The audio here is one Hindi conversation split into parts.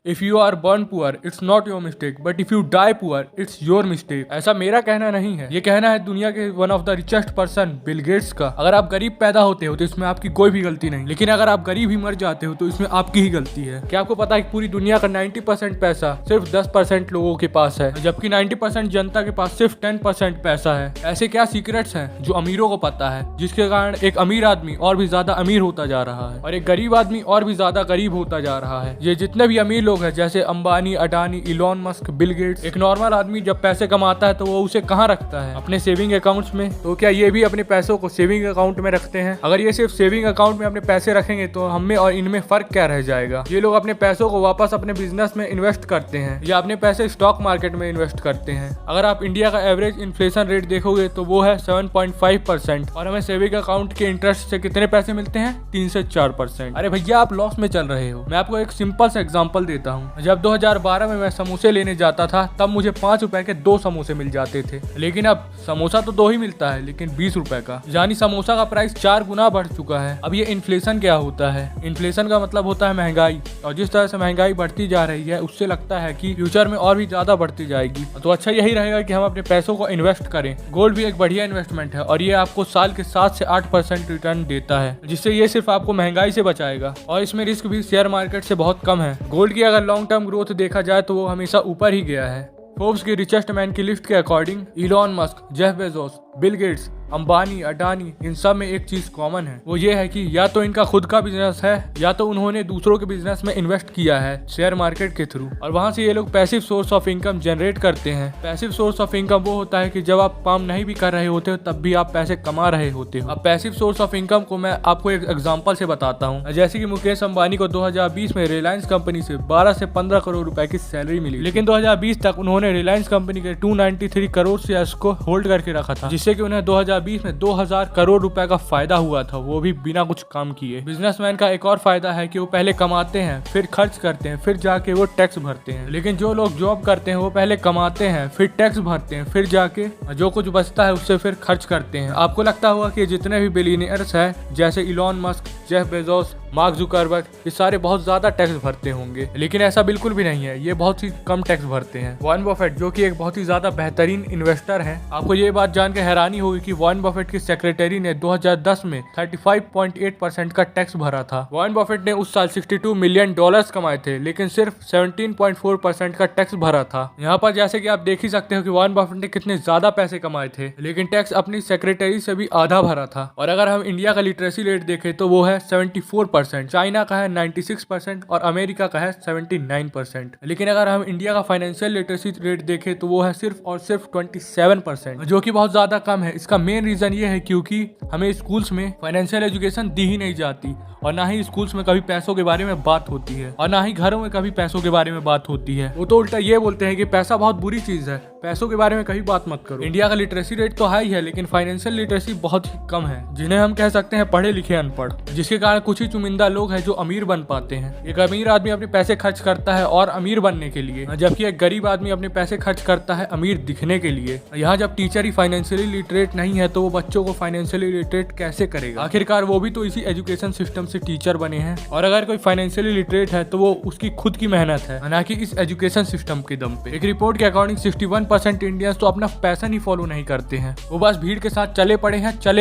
If you are born poor it's not your mistake, but if you die poor it's your mistake. ऐसा मेरा कहना नहीं है, ये कहना है दुनिया के one of the richest person Bill Gates का। अगर आप गरीब पैदा होते हो तो इसमें आपकी कोई भी गलती नहीं, लेकिन अगर आप गरीब ही मर जाते हो तो इसमें आपकी ही गलती है। क्या आपको पता है कि पूरी दुनिया का 90% पैसा सिर्फ 10% लोगों के पास है, जबकि 90% जनता के पास सिर्फ 10% पैसा है। ऐसे क्या सीक्रेट्स हैं जो अमीरों को पता है, जिसके कारण एक अमीर आदमी और भी ज्यादा अमीर होता जा रहा है और एक गरीब आदमी और भी ज्यादा गरीब होता जा रहा है। ये जितने भी अमीर लोग हैं जैसे Ambani, Adani, Elon Musk, Bill Gates, एक नॉर्मल आदमी जब पैसे कमाता है तो वो उसे कहाँ रखता है? अपने सेविंग अकाउंट्स में। तो क्या ये भी अपने पैसों को सेविंग अकाउंट में रखते हैं? अगर ये सिर्फ सेविंग अकाउंट में अपने पैसे रखेंगे तो हमें और इनमें फर्क क्या रह जाएगा? ये लोग अपने पैसों को वापस अपने बिजनेस में इन्वेस्ट करते हैं या अपने पैसे स्टॉक मार्केट में इन्वेस्ट करते हैं। अगर आप इंडिया का एवरेज इन्फ्लेशन रेट देखोगे तो वो है 7.5% और हमें सेविंग अकाउंट के इंटरेस्ट से कितने पैसे मिलते हैं? 3 से 4%। अरे भैया आप लॉस में चल रहे हो। मैं आपको एक सिंपल सा एग्जांपल देता हूँ। जब 2012 में मैं समोसे लेने जाता था तब मुझे 5 रुपए के 2 समोसे मिल जाते थे, लेकिन अब समोसा तो 2 ही मिलता है लेकिन 20 रुपए का, यानी समोसा का प्राइस 4 गुना बढ़ चुका है। अब ये इन्फ्लेशन क्या होता है? इन्फ्लेशन का मतलब होता है महंगाई, और जिस तरह से महंगाई बढ़ती जा रही है उससे लगता है कि फ्यूचर में और भी ज्यादा बढ़ती जाएगी। तो अच्छा यही रहेगा कि हम अपने पैसों को इन्वेस्ट करें। गोल्ड भी एक बढ़िया इन्वेस्टमेंट है और ये आपको साल के 7 से 8% रिटर्न देता है, जिससे ये सिर्फ आपको महंगाई से बचाएगा और इसमें रिस्क भी शेयर मार्केट से बहुत कम है। गोल्ड की अगर लॉन्ग टर्म ग्रोथ देखा जाए तो वो हमेशा ऊपर ही गया है। फोर्ब्स की रिचेस्ट मैन की लिस्ट के according Elon Musk, Jeff Bezos, Bill Gates, Ambani, Adani, इन सब में एक चीज कॉमन है, वो ये है कि या तो इनका खुद का बिजनेस है या तो उन्होंने दूसरों के बिजनेस में इन्वेस्ट किया है शेयर मार्केट के थ्रू, और वहां से ये लोग passive source of income generate करते हैं। पैसिव सोर्स ऑफ इनकम वो होता है कि जब आप काम नहीं भी कर रहे होते हो तब भी आप पैसे कमा रहे होते हो। अब पैसिव सोर्स ऑफ इनकम को मैं आपको एक एग्जांपल से बताता हूँ। जैसे कि मुकेश अंबानी को 2020 में रिलायंस कंपनी से 12 से 15 करोड़ रुपए की सैलरी मिली, लेकिन 2020 तक उन्होंने रिलायंस कंपनी के 293 करोड़ शेयर्स को होल्ड करके रखा था, जिससे कि उन्हें 2020 में 2000 करोड़ रुपए का फायदा हुआ था, वो भी बिना कुछ काम किए। बिजनेसमैन का एक और फायदा है कि वो पहले कमाते हैं, फिर खर्च करते हैं, फिर जाके वो टैक्स भरते हैं। लेकिन जो लोग जॉब करते हैं वो पहले कमाते हैं, फिर टैक्स भरते हैं, फिर जाके जो कुछ बचता है उससे फिर खर्च करते हैं। आपको लगता होगा कि जितने भी बिलियनियर्स हैं जैसे Elon Musk, Jeff Bezos, mark Zuckerberg, ये सारे बहुत ज्यादा टैक्स भरते होंगे, लेकिन ऐसा बिल्कुल भी नहीं है। ये बहुत ही कम टैक्स भरते हैं। वॉरेन बफेट जो कि एक बहुत ही ज्यादा बेहतरीन इन्वेस्टर है, आपको ये बात जान के हैरानी होगी कि वॉरेन बफेट की सेक्रेटरी ने 2010 में 35.8% का टैक्स भरा था। वॉरेन बफेट ने उस साल $62 मिलियन कमाए थे, लेकिन सिर्फ 17.4% का टैक्स भरा था। यहाँ पर जैसे कि आप देख ही सकते हो कि वॉरेन बफेट ने कितने ज्यादा पैसे कमाए थे, लेकिन टैक्स अपनी सेक्रेटरी से भी आधा भरा था। और अगर हम इंडिया का लिटरेसी रेट देखें तो वो है 74%, चाइना का है 96% और अमेरिका का है 79%। लेकिन अगर हम इंडिया का फाइनेंशियल लिटरेसी रेट देखें तो वो है सिर्फ और सिर्फ 27%, जो कि बहुत ज्यादा कम है। इसका मेन रीजन ये है क्योंकि हमें स्कूल्स में फाइनेंशियल एजुकेशन दी ही नहीं जाती, और ना ही स्कूल्स में कभी पैसों के बारे में बात होती है, और ना ही घरों में कभी पैसों के बारे में बात होती है। वो तो उल्टा ये बोलते हैं कि पैसा बहुत बुरी चीज है, पैसों के बारे में कभी बात मत करो। इंडिया का लिटरेसी रेट तो हाई है लेकिन फाइनेंशियल लिटरेसी बहुत ही कम है, जिन्हें हम कह सकते हैं पढ़े लिखे अनपढ़, जिसके कारण कुछ ही चुनिंदा लोग हैं जो अमीर बन पाते हैं। एक अमीर आदमी अपने पैसे खर्च करता है और अमीर बनने के लिए, जबकि एक गरीब आदमी अपने पैसे खर्च करता है अमीर दिखने के लिए। यहाँ जब टीचर ही फाइनेंशियली लिटरेट नहीं है तो वो बच्चों को फाइनेंशियली लिटरेट कैसे करेगा? आखिरकार वो भी तो इसी एजुकेशन सिस्टम से टीचर बने हैं, और अगर कोई फाइनेंशियली लिटरेट है तो वो उसकी खुद की मेहनत है, ना कि इस एजुकेशन सिस्टम के दम पे। एक रिपोर्ट के अकॉर्डिंग 61% इंडियंस तो अपना पैशन ही फॉलो नहीं करते हैं, वो बस भीड़ के साथ चले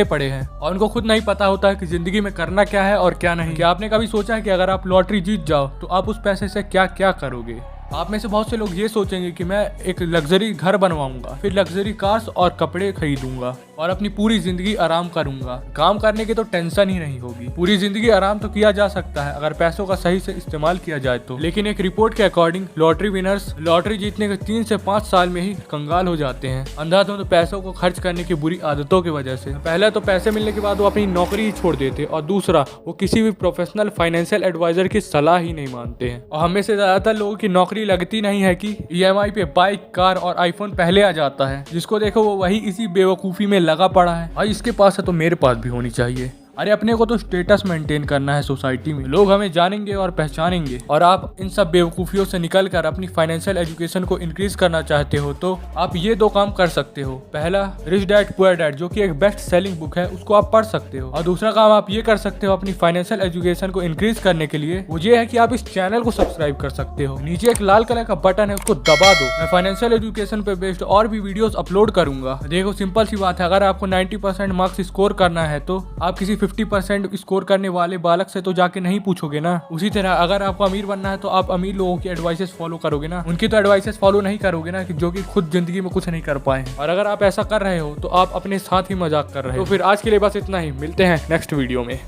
पड़े हैं और उनको खुद नहीं पता होता है कि जिंदगी में करना क्या है और क्या नहीं। क्या आपने कभी सोचा है कि अगर आप लॉटरी जीत जाओ तो आप उस पैसे से क्या क्या करोगे? आप में से बहुत से लोग ये सोचेंगे कि मैं एक लग्जरी घर बनवाऊंगा, फिर लग्जरी कार्स और कपड़े खरीदूंगा और अपनी पूरी जिंदगी आराम करूंगा। काम करने की तो टेंशन ही नहीं होगी। पूरी जिंदगी आराम तो किया जा सकता है अगर पैसों का सही से इस्तेमाल किया जाए तो, लेकिन एक रिपोर्ट के अकॉर्डिंग लॉटरी विनर्स लॉटरी जीतने के 3 से 5 साल में ही कंगाल हो जाते हैं, अंधाधुंध पैसों को खर्च करने की बुरी आदतों की वजह से। पहला तो पैसे मिलने के बाद वो अपनी नौकरी ही छोड़ देते, और दूसरा वो किसी भी प्रोफेशनल फाइनेंशियल एडवाइजर की सलाह ही नहीं मानते हैं। और हमें से ज्यादातर लोगों की नौकरी लगती नहीं है कि EMI पे बाइक, कार और आईफोन पहले आ जाता है। जिसको देखो वो वही इसी बेवकूफी में लगा पड़ा है, भाई इसके पास है तो मेरे पास भी होनी चाहिए। अरे अपने को तो स्टेटस मेंटेन करना है सोसाइटी में, लोग हमें जानेंगे और पहचानेंगे। और आप इन सब बेवकूफियों से निकलकर अपनी फाइनेंशियल एजुकेशन को इंक्रीज करना चाहते हो तो आप ये 2 काम कर सकते हो। पहला, रिच डैड पुअर डैड जो कि एक बेस्ट सेलिंग बुक है, उसको आप पढ़ सकते हो। और दूसरा काम आप ये कर सकते हो अपनी फाइनेंशियल एजुकेशन को इंक्रीज करने के लिए, वो ये है कि आप इस चैनल को सब्सक्राइब कर सकते हो। नीचे एक लाल कलर का बटन है, उसको दबा दो। मैं फाइनेंशियल एजुकेशन पे बेस्ड और भी वीडियोस अपलोड करूंगा। देखो सिंपल सी बात है, अगर आपको 90% मार्क्स स्कोर करना है तो आप किसी 50% स्कोर करने वाले बालक से तो जाके नहीं पूछोगे ना। उसी तरह अगर आपको अमीर बनना है तो आप अमीर लोगों की एडवाइसेस फॉलो करोगे ना, उनकी तो एडवाइसेस फॉलो नहीं करोगे ना कि जो कि खुद जिंदगी में कुछ नहीं कर पाए। और अगर आप ऐसा कर रहे हो तो आप अपने साथ ही मजाक कर रहे हो। तो फिर आज के लिए बस इतना ही, मिलते हैं नेक्स्ट वीडियो में।